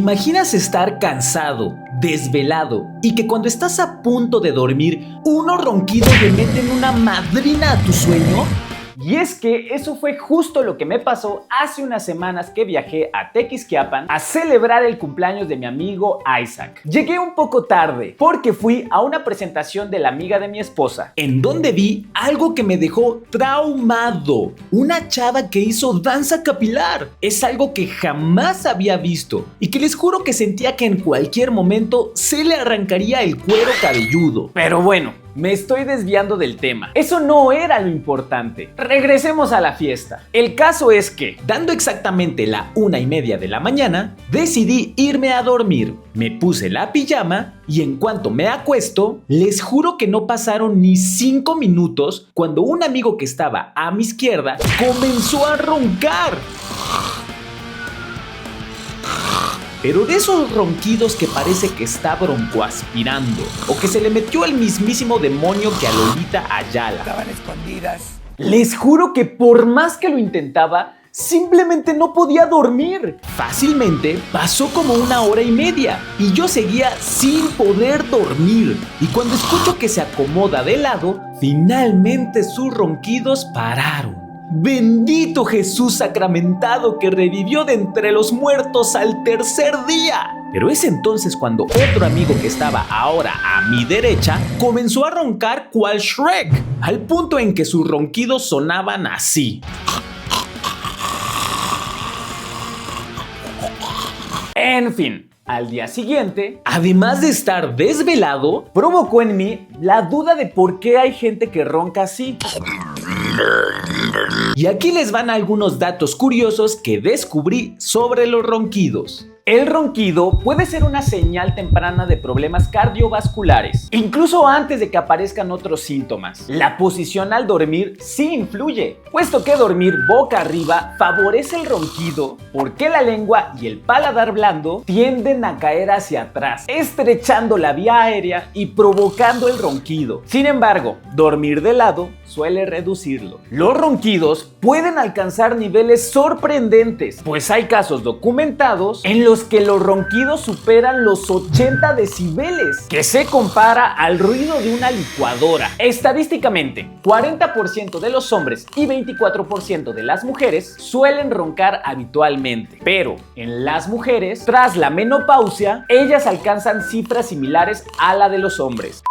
imaginas estar cansado, desvelado y que cuando estás a punto de dormir, unos ronquidos le meten una madrina a tu sueño? Y es que eso fue justo lo que me pasó hace unas semanas que viajé a Tequisquiapan a celebrar el cumpleaños de mi amigo Isaac. Llegué un poco tarde porque fui a una presentación de la amiga de mi esposa, en donde vi algo que me dejó traumado. Una chava que hizo danza capilar. Es algo que jamás había visto y que les juro que sentía que en cualquier momento se le arrancaría el cuero cabelludo. Pero bueno, me estoy desviando del tema. Eso no era lo importante. Regresemos a la fiesta. El caso es que, dando exactamente la 1:30 de la mañana, decidí irme a dormir. Me puse la pijama y en cuanto me acuesto, les juro que no pasaron ni 5 minutos cuando un amigo que estaba a mi izquierda comenzó a roncar. Pero de esos ronquidos que parece que está broncoaspirando o que se le metió el mismísimo demonio que a Lolita Ayala. Estaban escondidas. Les juro que por más que lo intentaba, simplemente no podía dormir. Fácilmente pasó como 1 hora y media y yo seguía sin poder dormir. Y cuando escucho que se acomoda de lado, finalmente sus ronquidos pararon. ¡Bendito Jesús sacramentado que revivió de entre los muertos al tercer día! Pero es entonces cuando otro amigo que estaba ahora a mi derecha comenzó a roncar cual Shrek, al punto en que sus ronquidos sonaban así. En fin, al día siguiente, además de estar desvelado, provocó en mí la duda de por qué hay gente que ronca así. Y aquí les van algunos datos curiosos que descubrí sobre los ronquidos. El ronquido puede ser una señal temprana de problemas cardiovasculares, incluso antes de que aparezcan otros síntomas. La posición al dormir sí influye, puesto que dormir boca arriba favorece el ronquido, porque la lengua y el paladar blando tienden a caer hacia atrás, estrechando la vía aérea y provocando el ronquido. Sin embargo, dormir de lado suele reducirlo. Los ronquidos pueden alcanzar niveles sorprendentes, pues hay casos documentados en los que los ronquidos superan los 80 decibeles, que se compara al ruido de una licuadora. Estadísticamente, 40% de los hombres y 24% de las mujeres suelen roncar habitualmente, pero en las mujeres, tras la menopausia, ellas alcanzan cifras similares a la de los hombres.